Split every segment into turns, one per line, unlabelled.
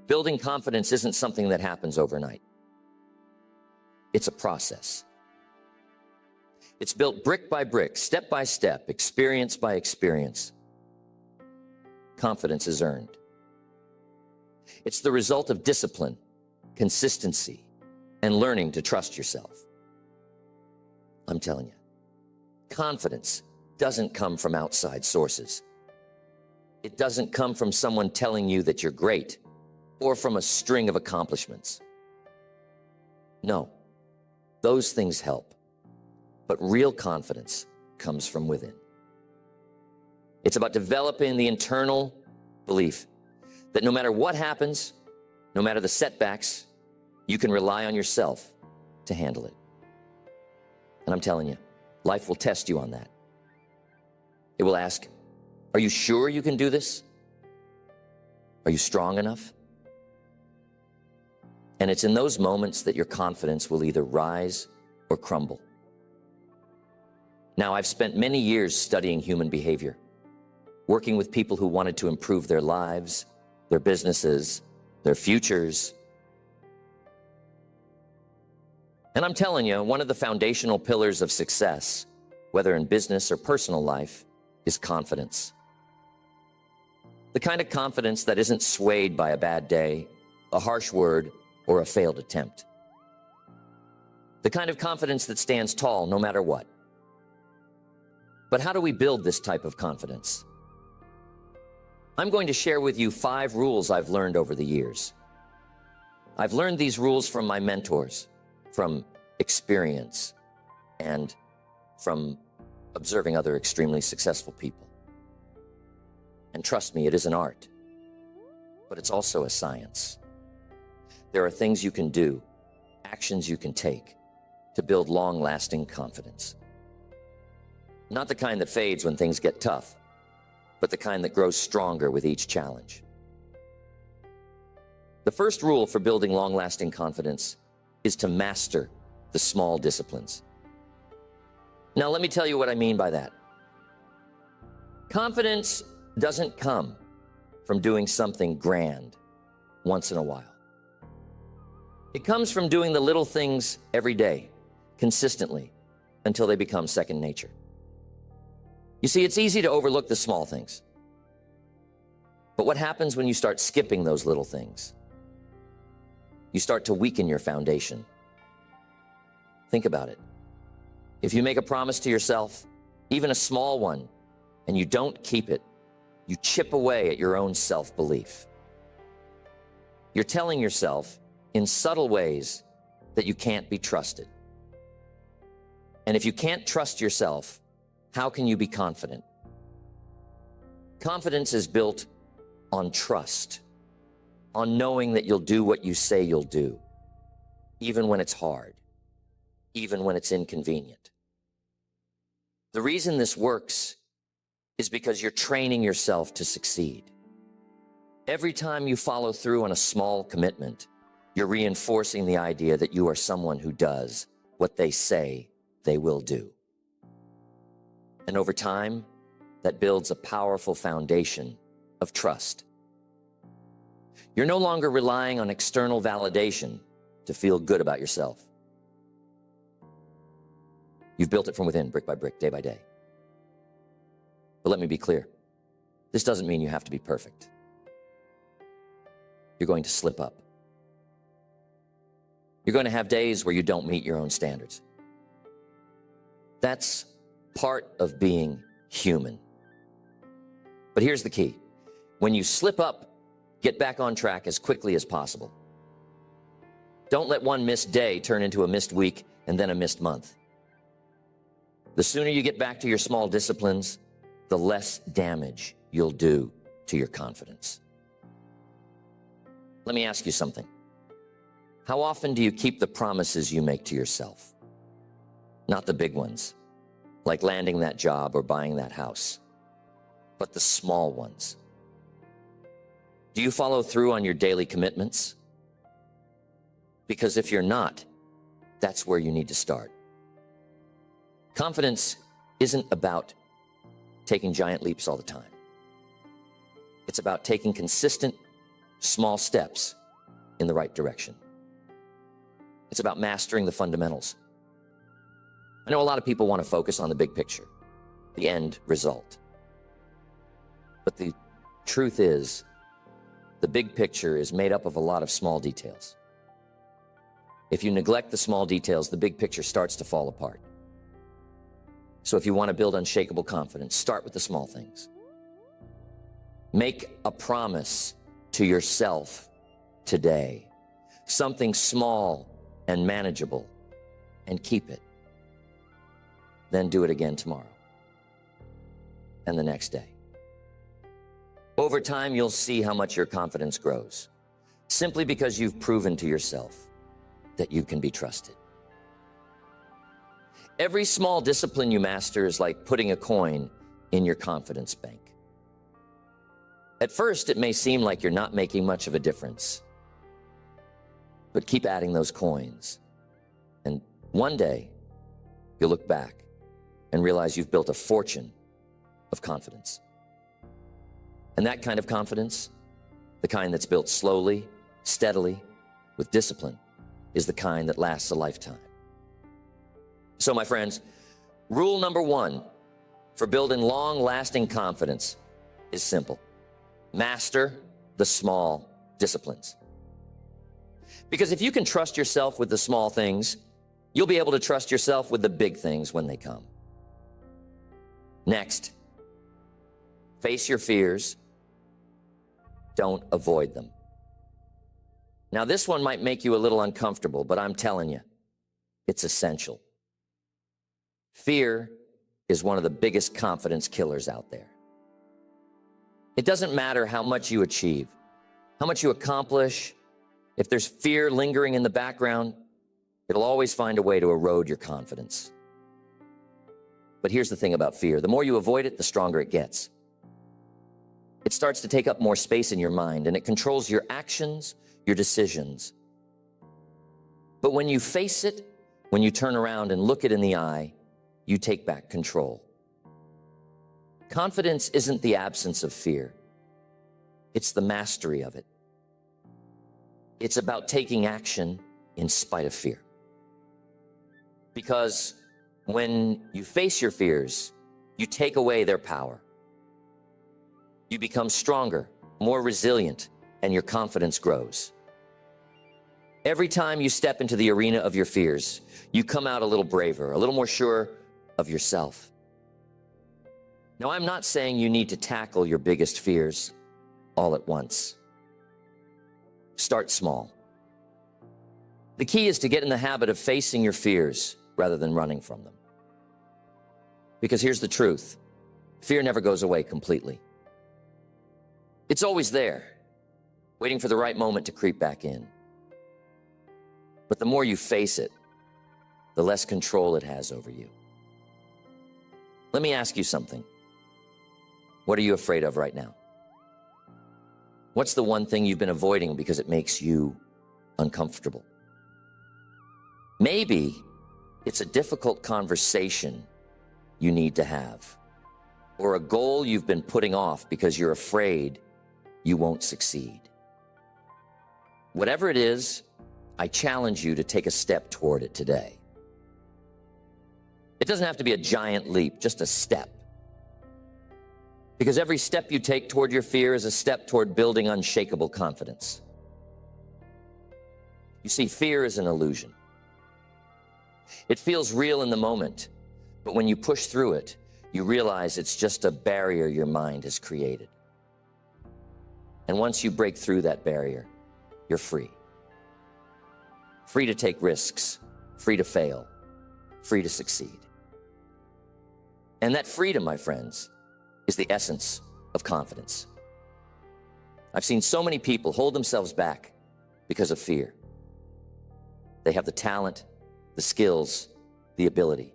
Building confidence isn't something that happens overnight. It's a process. It's built brick by brick, step by step, experience by experience. Confidence is earned. It's the result of discipline, consistency, and learning to trust yourself. I'm telling you, confidence doesn't come from outside sources. It doesn't come from someone telling you that you're great or from a string of accomplishments. No, those things help, but real confidence comes from within. It's about developing the internal belief that no matter what happens, no matter the setbacks, you can rely on yourself to handle it. And I'm telling you, life will test you on that. It will ask, are you sure you can do this? Are you strong enough? And it's in those moments that your confidence will either rise or crumble. Now, I've spent many years studying human behavior, working with people who wanted to improve their lives, their businesses, their futures. And I'm telling you, one of the foundational pillars of success, whether in business or personal life, is confidence. The kind of confidence that isn't swayed by a bad day, a harsh word, or a failed attempt. The kind of confidence that stands tall no matter what. But how do we build this type of confidence? I'm going to share with you 5 rules I've learned over the years. I've learned these rules from my mentors, from experience, and from observing other extremely successful people. And trust me, it is an art, but it's also a science. There are things you can do, actions you can take to build long-lasting confidence. Not the kind that fades when things get tough, but the kind that grows stronger with each challenge. The first rule for building long-lasting confidence is to master the small disciplines. Now, let me tell you what I mean by that. Confidence doesn't come from doing something grand once in a while. It comes from doing the little things every day, consistently, until they become second nature. You see, it's easy to overlook the small things. But what happens when you start skipping those little things? You start to weaken your foundation. Think about it. If you make a promise to yourself, even a small one, and you don't keep it, you chip away at your own self-belief. You're telling yourself in subtle ways that you can't be trusted. And if you can't trust yourself, how can you be confident? Confidence is built on trust, on knowing that you'll do what you say you'll do, even when it's hard, even when it's inconvenient. The reason this works is because you're training yourself to succeed. Every time you follow through on a small commitment, you're reinforcing the idea that you are someone who does what they say they will do. And over time, that builds a powerful foundation of trust. You're no longer relying on external validation to feel good about yourself. You've built it from within, brick by brick, day by day. But let me be clear. This doesn't mean you have to be perfect. You're going to slip up. You're going to have days where you don't meet your own standards. That's part of being human. But here's the key. When you slip up, get back on track as quickly as possible. Don't let one missed day turn into a missed week and then a missed month. The sooner you get back to your small disciplines, the less damage you'll do to your confidence. Let me ask you something. How often do you keep the promises you make to yourself? Not the big ones, like landing that job or buying that house, but the small ones. Do you follow through on your daily commitments? Because if you're not, that's where you need to start. Confidence isn't about taking giant leaps all the time. It's about taking consistent, small steps in the right direction. It's about mastering the fundamentals. I know a lot of people want to focus on the big picture, the end result. But the truth is, the big picture is made up of a lot of small details. If you neglect the small details, the big picture starts to fall apart. So if you want to build unshakable confidence, start with the small things. Make a promise to yourself today, something small and manageable, and keep it. Then do it again tomorrow and the next day. Over time, you'll see how much your confidence grows, simply because you've proven to yourself that you can be trusted. Every small discipline you master is like putting a coin in your confidence bank. At first, it may seem like you're not making much of a difference, but keep adding those coins. And one day, you'll look back and realize you've built a fortune of confidence. And that kind of confidence, the kind that's built slowly, steadily, with discipline, is the kind that lasts a lifetime. So, my friends, rule number one for building long-lasting confidence is simple. Master the small disciplines. Because if you can trust yourself with the small things, you'll be able to trust yourself with the big things when they come. Next, face your fears. Don't avoid them. Now, this one might make you a little uncomfortable, but I'm telling you, it's essential. Fear is one of the biggest confidence killers out there. It doesn't matter how much you achieve, how much you accomplish. If there's fear lingering in the background, it'll always find a way to erode your confidence. But here's the thing about fear. The more you avoid it, the stronger it gets. It starts to take up more space in your mind, and it controls your actions, your decisions. But when you face it, when you turn around and look it in the eye, you take back control. Confidence isn't the absence of fear. It's the mastery of it. It's about taking action in spite of fear. Because when you face your fears, you take away their power. You become stronger, more resilient, and your confidence grows. Every time you step into the arena of your fears, you come out a little braver, a little more sure of yourself. Now, I'm not saying you need to tackle your biggest fears all at once. Start small. The key is to get in the habit of facing your fears rather than running from them. Because here's the truth. Fear never goes away completely. It's always there, waiting for the right moment to creep back in. But the more you face it, the less control it has over you. Let me ask you something. What are you afraid of right now? What's the one thing you've been avoiding because it makes you uncomfortable? Maybe it's a difficult conversation you need to have, or a goal you've been putting off because you're afraid you won't succeed. Whatever it is, I challenge you to take a step toward it today. It doesn't have to be a giant leap, just a step. Because every step you take toward your fear is a step toward building unshakable confidence. You see, fear is an illusion. It feels real in the moment, but when you push through it, you realize it's just a barrier your mind has created. And once you break through that barrier, you're free. Free to take risks, free to fail, free to succeed. And that freedom, my friends, is the essence of confidence. I've seen so many people hold themselves back because of fear. They have the talent, the skills, the ability,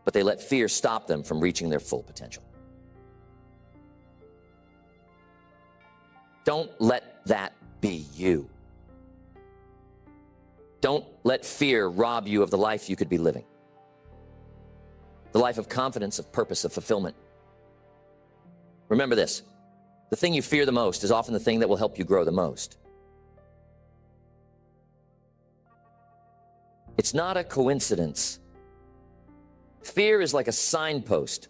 but they let fear stop them from reaching their full potential. Don't let that be you. Don't let fear rob you of the life you could be living. The life of confidence, of purpose, of fulfillment. Remember this, The thing you fear the most is often the thing that will help you grow the most. It's not a coincidence. Fear is like a signpost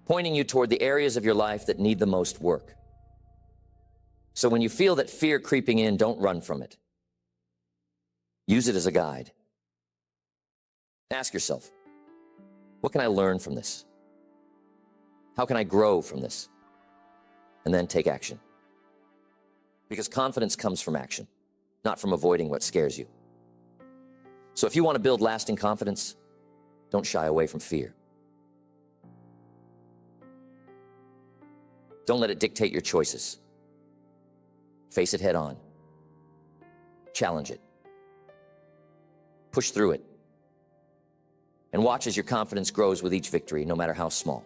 pointing you toward the areas of your life that need the most work. So when you feel that fear creeping in, don't run from it. Use it as a guide. Ask yourself, what can I learn from this? How can I grow from this? And then take action. Because confidence comes from action, not from avoiding what scares you. So if you want to build lasting confidence, don't shy away from fear. Don't let it dictate your choices. Face it head on. Challenge it. Push through it. And watch as your confidence grows with each victory, no matter how small.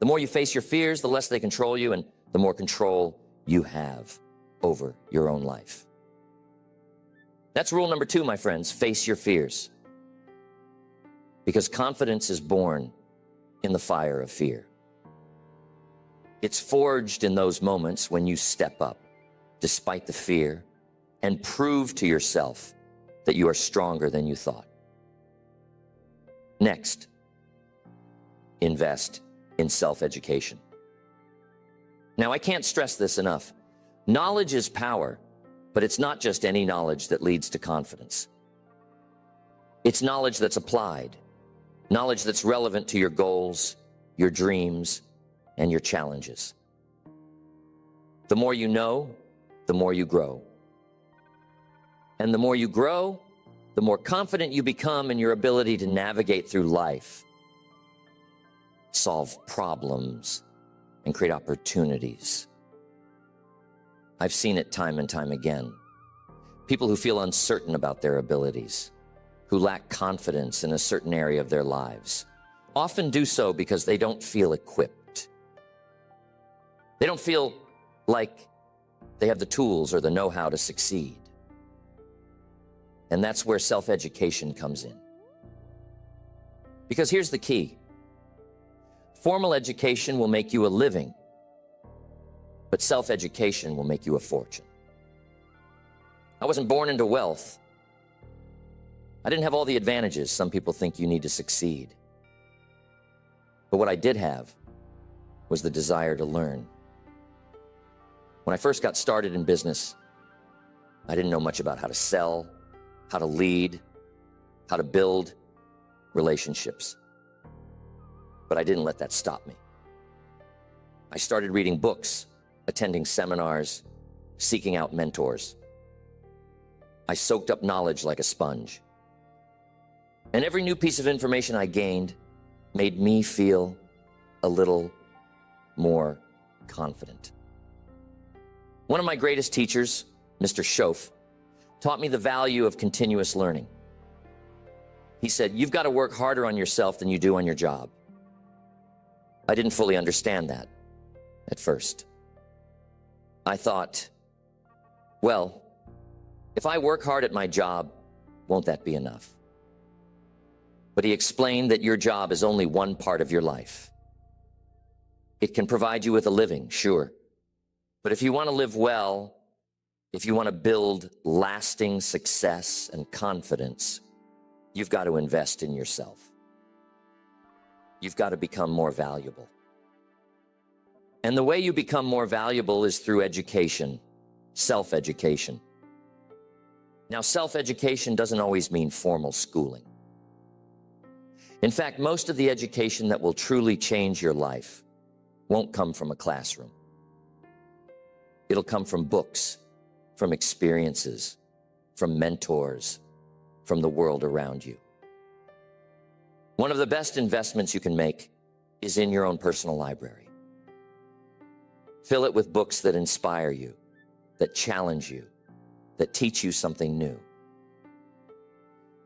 The more you face your fears, the less they control you, and the more control you have over your own life. That's rule number 2, my friends. Face your fears. Because confidence is born in the fire of fear. It's forged in those moments when you step up, despite the fear, and prove to yourself that you are stronger than you thought. Next, invest in self-education. Now, I can't stress this enough. Knowledge is power, but it's not just any knowledge that leads to confidence. It's knowledge that's applied, knowledge that's relevant to your goals, your dreams, and your challenges. The more you know, the more you grow. And the more you grow, the more confident you become in your ability to navigate through life, solve problems, and create opportunities. I've seen it time and time again. People who feel uncertain about their abilities, who lack confidence in a certain area of their lives, often do so because they don't feel equipped. They don't feel like they have the tools or the know-how to succeed. And that's where self-education comes in. Because here's the key. Formal education will make you a living, but self-education will make you a fortune. I wasn't born into wealth. I didn't have all the advantages some people think you need to succeed. But what I did have was the desire to learn. When I first got started in business, I didn't know much about how to sell, how to lead, how to build relationships. But I didn't let that stop me. I started reading books, attending seminars, seeking out mentors. I soaked up knowledge like a sponge. And every new piece of information I gained made me feel a little more confident. One of my greatest teachers, Mr. Schoaf, taught me the value of continuous learning. He said, you've got to work harder on yourself than you do on your job. I didn't fully understand that at first. I thought, well, if I work hard at my job, won't that be enough? But he explained that your job is only one part of your life. It can provide you with a living, sure. But if you want to live well, if you want to build lasting success and confidence, you've got to invest in yourself. You've got to become more valuable. And the way you become more valuable is through education, self-education. Now, self-education doesn't always mean formal schooling. In fact, most of the education that will truly change your life won't come from a classroom. It'll come from books, from experiences, from mentors, from the world around you. One of the best investments you can make is in your own personal library. Fill it with books that inspire you, that challenge you, that teach you something new.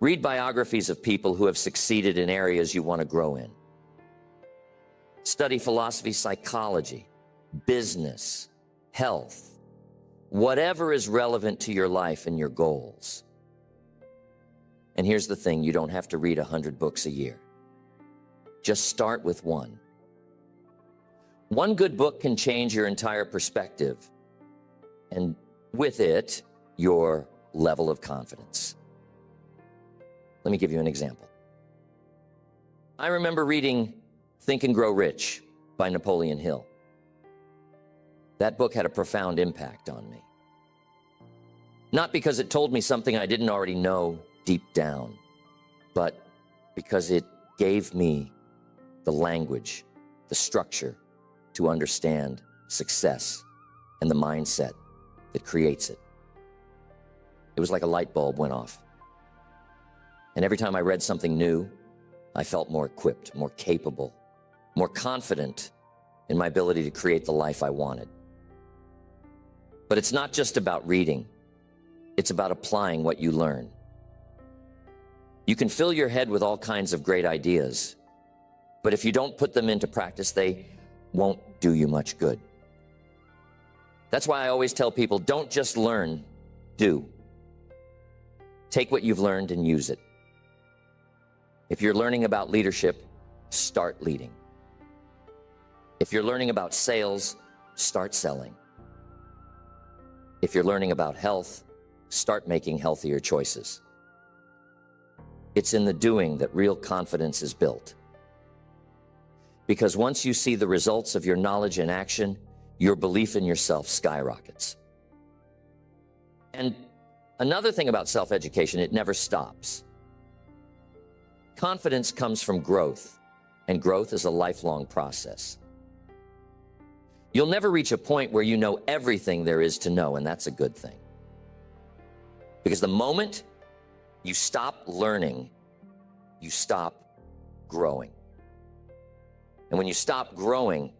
Read biographies of people who have succeeded in areas you want to grow in. Study philosophy, psychology, business, health, whatever is relevant to your life and your goals. And here's the thing, you don't have to read 100 books a year. Just start with one. One good book can change your entire perspective, and with it, your level of confidence. Let me give you an example. I remember reading Think and Grow Rich by Napoleon Hill. That book had a profound impact on me. Not because it told me something I didn't already know deep down, but because it gave me the language, the structure to understand success and the mindset that creates it. It was like a light bulb went off. And every time I read something new, I felt more equipped, more capable, more confident in my ability to create the life I wanted. But it's not just about reading. It's about applying what you learn. You can fill your head with all kinds of great ideas, but if you don't put them into practice, they won't do you much good. That's why I always tell people, don't just learn, do. Take what you've learned and use it. If you're learning about leadership, start leading. If you're learning about sales, start selling. If you're learning about health, start making healthier choices. It's in the doing that real confidence is built. Because once you see the results of your knowledge in action, your belief in yourself skyrockets. And another thing about self-education, it never stops. Confidence comes from growth, and growth is a lifelong process. You'll never reach a point where you know everything there is to know, and that's a good thing. Because the moment you stop learning, you stop growing. And when you stop growing,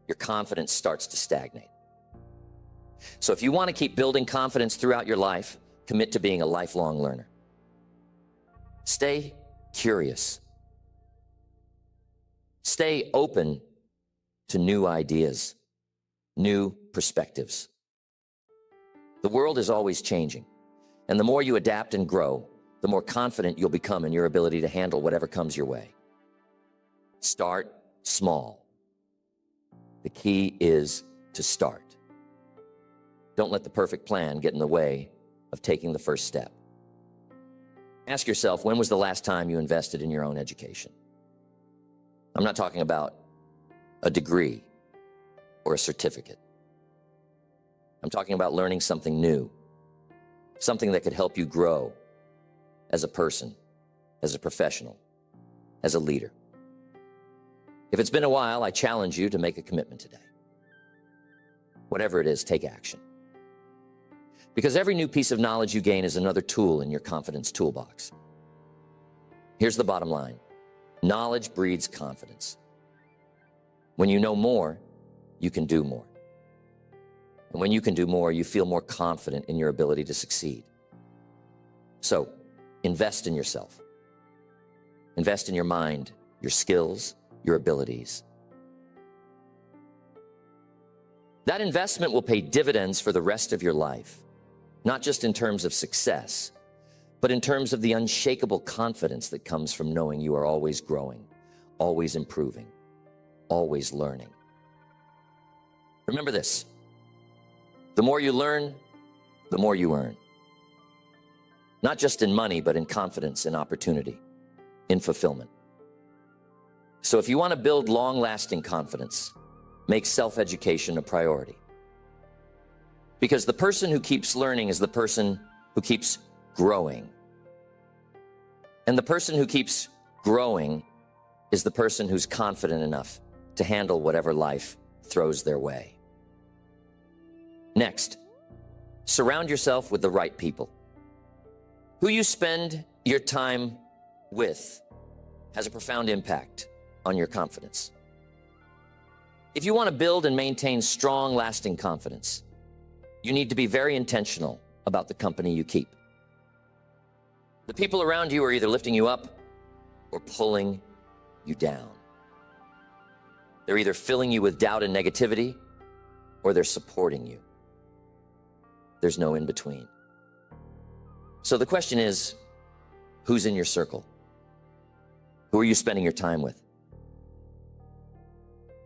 your confidence starts to stagnate. So if you want to keep building confidence throughout your life, commit to being a lifelong learner. Stay curious. Stay open to new ideas, new perspectives. The world is always changing, and the more you adapt and grow, the more confident you'll become in your ability to handle whatever comes your way. Start small. The key is to start. Don't let the perfect plan get in the way of taking the first step. Ask yourself, when was the last time you invested in your own education? I'm not talking about a degree or a certificate. I'm talking about learning something new, something that could help you grow as a person, as a professional, as a leader. If it's been a while, I challenge you to make a commitment today. Whatever it is, take action. Because every new piece of knowledge you gain is another tool in your confidence toolbox. Here's the bottom line. Knowledge breeds confidence. When you know more, you can do more. And when you can do more, you feel more confident in your ability to succeed. So, invest in yourself. Invest in your mind, your skills, your abilities. That investment will pay dividends for the rest of your life, not just in terms of success, but in terms of the unshakable confidence that comes from knowing you are always growing, always improving, always learning. Remember this: the more you learn, the more you earn. Not just in money, but in confidence, in opportunity, in fulfillment. So if you want to build long-lasting confidence, make self-education a priority. Because the person who keeps learning is the person who keeps growing. And the person who keeps growing is the person who's confident enough to handle whatever life throws their way. Next, surround yourself with the right people. Who you spend your time with has a profound impact on your confidence. If you want to build and maintain strong, lasting confidence, you need to be very intentional about the company you keep. The people around you are either lifting you up or pulling you down. They're either filling you with doubt and negativity, or they're supporting you. There's no in between. So the question is, who's in your circle? Who are you spending your time with?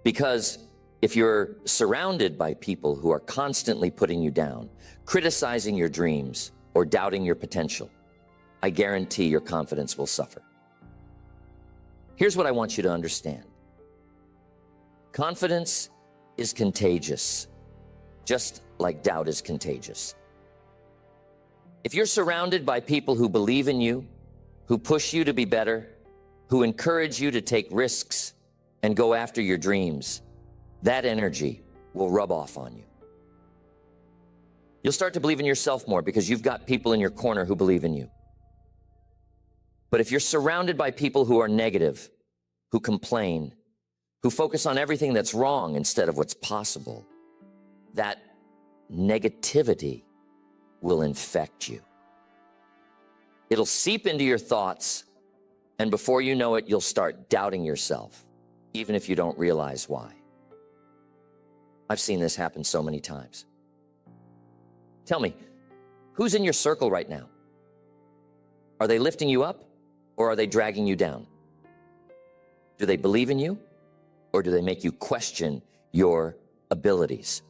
Because If you're surrounded by people who are constantly putting you down, criticizing your dreams, or doubting your potential, I guarantee your confidence will suffer. Here's what I want you to understand. Confidence is contagious, just like doubt is contagious. If you're surrounded by people who believe in you, who push you to be better, who encourage you to take risks and go after your dreams, that energy will rub off on you. You'll start to believe in yourself more because you've got people in your corner who believe in you. But if you're surrounded by people who are negative, who complain, who focus on everything that's wrong instead of what's possible, that negativity will infect you. It'll seep into your thoughts, and before you know it, you'll start doubting yourself, even if you don't realize why. I've seen this happen so many times. Tell me, who's in your circle right now? Are they lifting you up, or are they dragging you down? Do they believe in you, or do they make you question your abilities?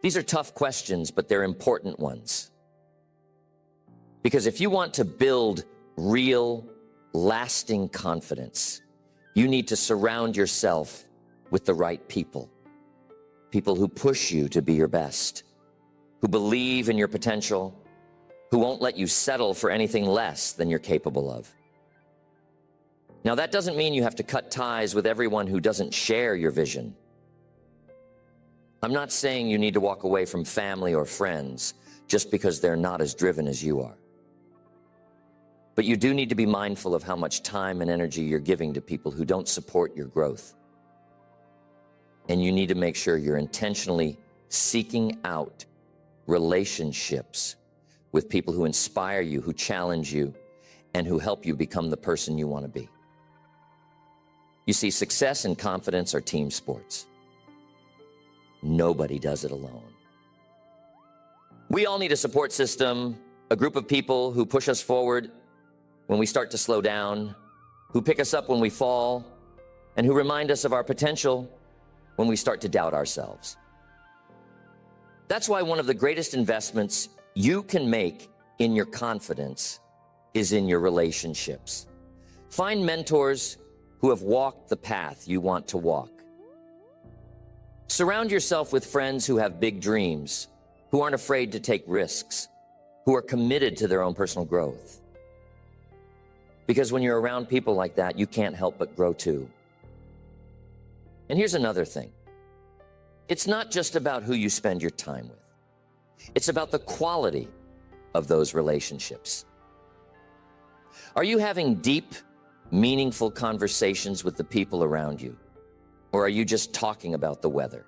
These are tough questions, but they're important ones. Because if you want to build real, lasting confidence, you need to surround yourself with the right people. People who push you to be your best, who believe in your potential, who won't let you settle for anything less than you're capable of. Now, that doesn't mean you have to cut ties with everyone who doesn't share your vision. I'm not saying you need to walk away from family or friends just because they're not as driven as you are. But you do need to be mindful of how much time and energy you're giving to people who don't support your growth. And you need to make sure you're intentionally seeking out relationships with people who inspire you, who challenge you, and who help you become the person you want to be. You see, success and confidence are team sports. Nobody does it alone. We all need a support system, a group of people who push us forward when we start to slow down, who pick us up when we fall, and who remind us of our potential when we start to doubt ourselves. That's why one of the greatest investments you can make in your confidence is in your relationships. Find mentors who have walked the path you want to walk. Surround yourself with friends who have big dreams, who aren't afraid to take risks, who are committed to their own personal growth. Because when you're around people like that, you can't help but grow too. And here's another thing. It's not just about who you spend your time with. It's about the quality of those relationships. Are you having deep, meaningful conversations with the people around you? Or are you just talking about the weather?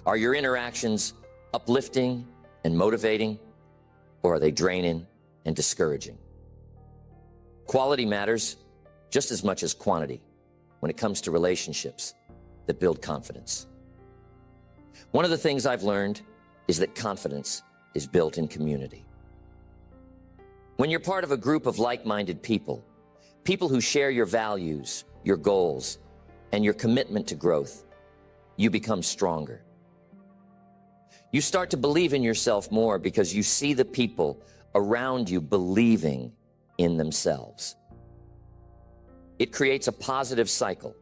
Are your interactions uplifting and motivating, or are they draining and discouraging? Quality matters just as much as quantity when it comes to relationships that build confidence. One of the things I've learned is that confidence is built in community. When you're part of a group of like-minded people, people who share your values, your goals, and your commitment to growth, you become stronger. You start to believe in yourself more because you see the people around you believing in themselves. It creates a positive cycle.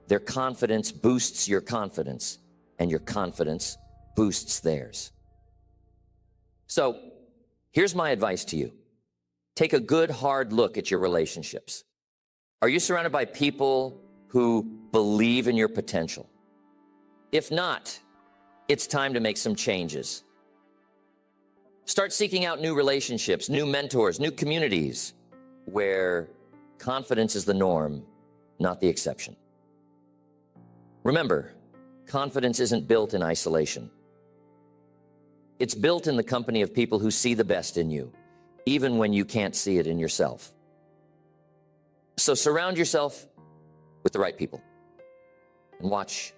Their confidence boosts your confidence, and your confidence boosts theirs. So, here's my advice to you. Take a good, hard look at your relationships. Are you surrounded by people who believe in your potential? If not, it's time to make some changes. Start seeking out new relationships, new mentors, new communities where confidence is the norm, not the exception. Remember, confidence isn't built in isolation. It's built in the company of people who see the best in you, even when you can't see it in yourself. So surround yourself with the right people and watch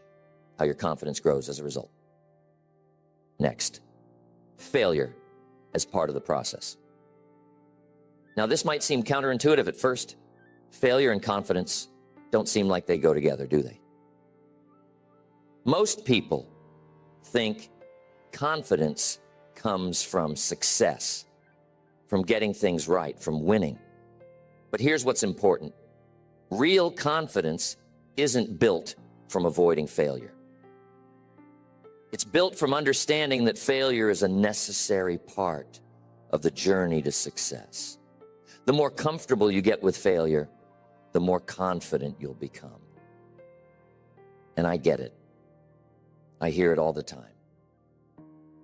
how your confidence grows as a result. Next, failure as part of the process. Now, this might seem counterintuitive at first. Failure and confidence don't seem like they go together, do they? Most people think confidence comes from success, from getting things right, from winning. But here's what's important. Real confidence isn't built from avoiding failure. It's built from understanding that failure is a necessary part of the journey to success. The more comfortable you get with failure, the more confident you'll become. And I get it. I hear it all the time.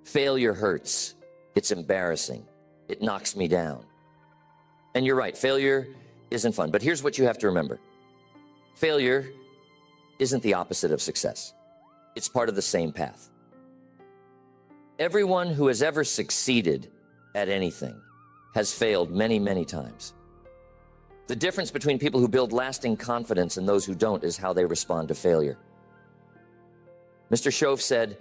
Failure hurts. It's embarrassing. It knocks me down. And you're right, failure isn't fun. But here's what you have to remember. Failure isn't the opposite of success. It's part of the same path. Everyone who has ever succeeded at anything has failed many, many times. The difference between people who build lasting confidence and those who don't is how they respond to failure. Mr. Shove said,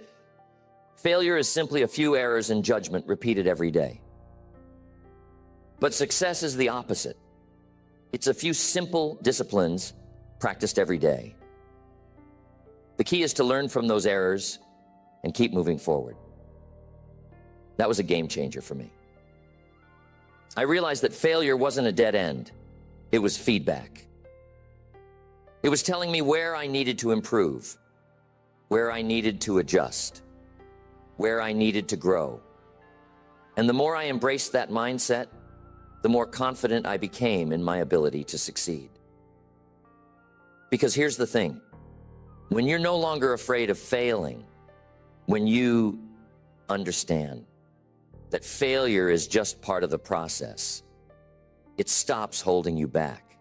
failure is simply a few errors in judgment repeated every day. But success is the opposite. It's a few simple disciplines practiced every day. The key is to learn from those errors and keep moving forward. That was a game changer for me. I realized that failure wasn't a dead end. It was feedback. It was telling me where I needed to improve, where I needed to adjust, where I needed to grow. And the more I embraced that mindset, the more confident I became in my ability to succeed. Because here's the thing. When you're no longer afraid of failing, when you understand that failure is just part of the process, it stops holding you back.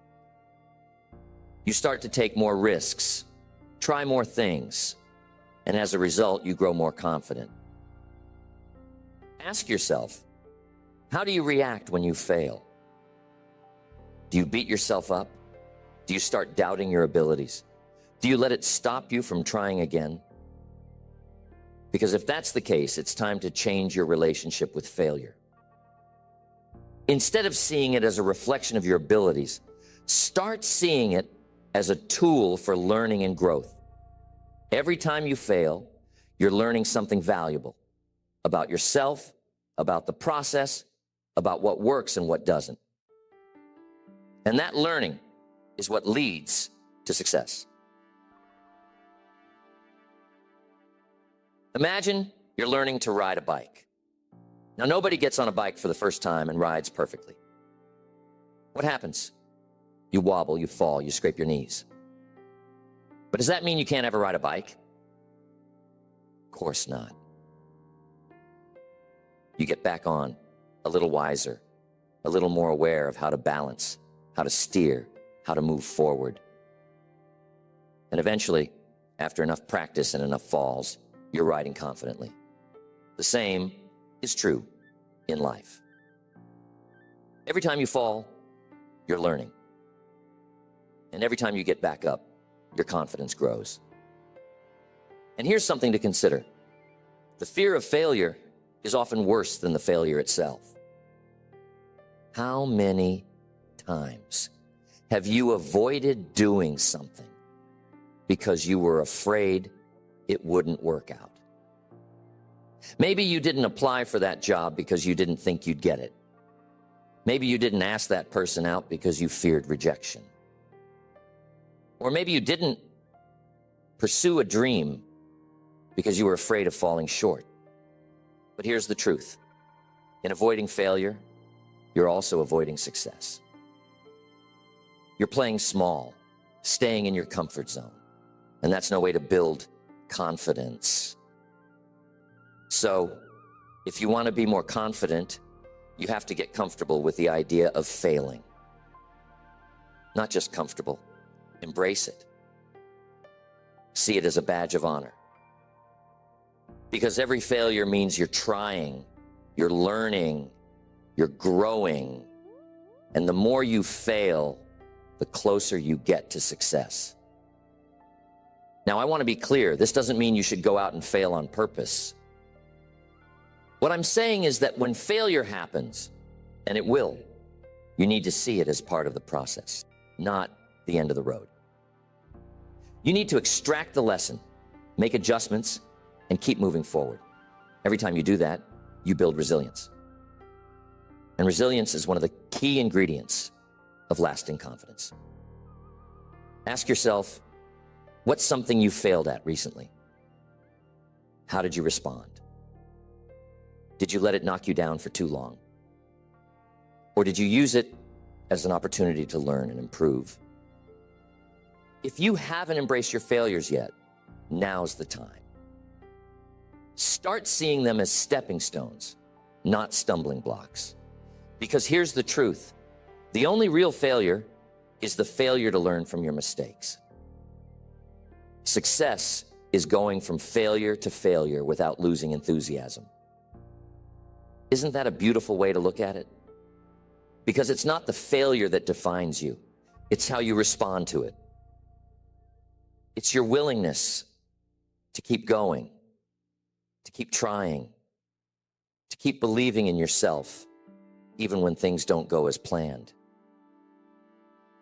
You start to take more risks, try more things, and as a result, you grow more confident. Ask yourself, how do you react when you fail? Do you beat yourself up? Do you start doubting your abilities? Do you let it stop you from trying again? Because if that's the case, it's time to change your relationship with failure. Instead of seeing it as a reflection of your abilities, start seeing it as a tool for learning and growth. Every time you fail, you're learning something valuable about yourself, about the process, about what works and what doesn't. And that learning is what leads to success. Imagine you're learning to ride a bike. Now, nobody gets on a bike for the first time and rides perfectly. What happens? You wobble, you fall, you scrape your knees. But does that mean you can't ever ride a bike? Of course not. You get back on, a little wiser, a little more aware of how to balance, how to steer, how to move forward. And eventually, after enough practice and enough falls, you're riding confidently. The same is true in life. Every time you fall, you're learning. And every time you get back up, your confidence grows. And here's something to consider. The fear of failure is often worse than the failure itself. How many times have you avoided doing something because you were afraid it wouldn't work out? Maybe you didn't apply for that job because you didn't think you'd get it. Maybe you didn't ask that person out because you feared rejection. Or maybe you didn't pursue a dream because you were afraid of falling short. But here's the truth. In avoiding failure, you're also avoiding success. You're playing small, staying in your comfort zone. And that's no way to build confidence. So, if you want to be more confident, you have to get comfortable with the idea of failing. Not just comfortable, embrace it. See it as a badge of honor. Because every failure means you're trying, you're learning, you're growing. And the more you fail, the closer you get to success. Now, I want to be clear. This doesn't mean you should go out and fail on purpose. What I'm saying is that when failure happens, and it will, you need to see it as part of the process, not the end of the road. You need to extract the lesson make adjustments, and keep moving forward. Every time you do that, you build resilience. And resilience is one of the key ingredients of lasting confidence. Ask yourself, what's something you failed at recently? How did you respond? Did you let it knock you down for too long? Or did you use it as an opportunity to learn and improve? If you haven't embraced your failures yet, now's the time. Start seeing them as stepping stones, not stumbling blocks. Because here's the truth. The only real failure is the failure to learn from your mistakes. Success is going from failure to failure without losing enthusiasm. Isn't that a beautiful way to look at it? Because it's not the failure that defines you. It's how you respond to it. It's your willingness to keep going, to keep trying, to keep believing in yourself, even when things don't go as planned.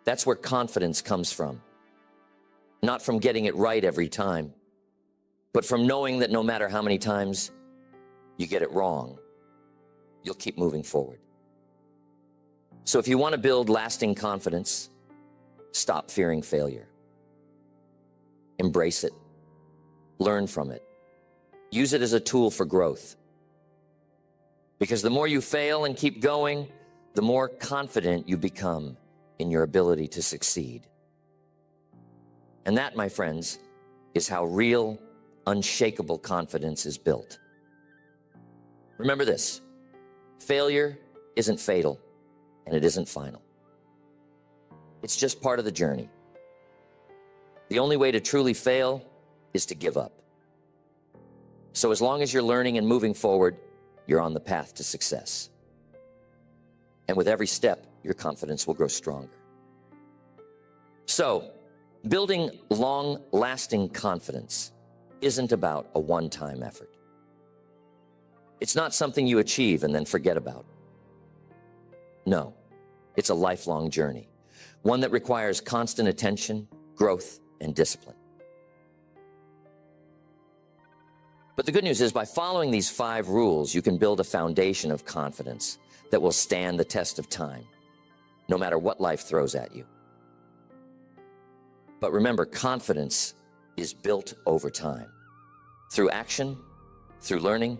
That's where confidence comes from. Not from getting it right every time, but from knowing that no matter how many times you get it wrong, you'll keep moving forward. So if you want to build lasting confidence, stop fearing failure. Embrace it. Learn from it. Use it as a tool for growth. Because the more you fail and keep going, the more confident you become in your ability to succeed. And that, my friends, is how real, unshakable confidence is built. Remember this: failure isn't fatal, and it isn't final. It's just part of the journey. The only way to truly fail is to give up. So as long as you're learning and moving forward, you're on the path to success. And with every step, your confidence will grow stronger. So, building long-lasting confidence isn't about a one-time effort. It's not something you achieve and then forget about. No, it's a lifelong journey, one that requires constant attention, growth, and discipline. But the good news is, by following these 5 rules, you can build a foundation of confidence that will stand the test of time, no matter what life throws at you. But remember, confidence is built over time, through action, through learning,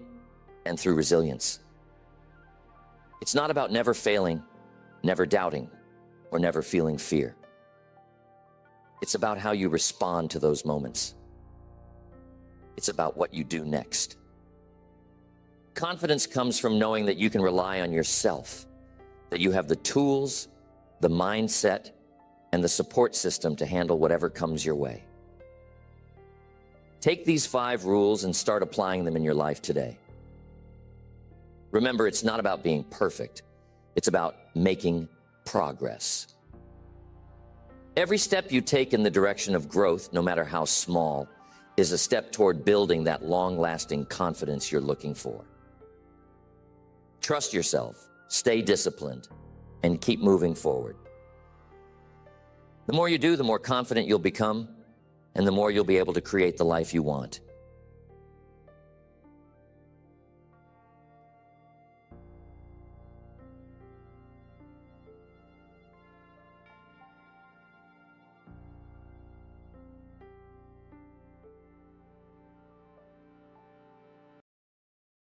and through resilience. It's not about never failing, never doubting, or never feeling fear. It's about how you respond to those moments. It's about what you do next. Confidence comes from knowing that you can rely on yourself, that you have the tools, the mindset, and the support system to handle whatever comes your way. Take these 5 rules and start applying them in your life today. Remember, it's not about being perfect. It's about making progress. Every step you take in the direction of growth, no matter how small, is a step toward building that long-lasting confidence you're looking for. Trust yourself, stay disciplined, and keep moving forward. The more you do, the more confident you'll become, and the more you'll be able to create the life you want.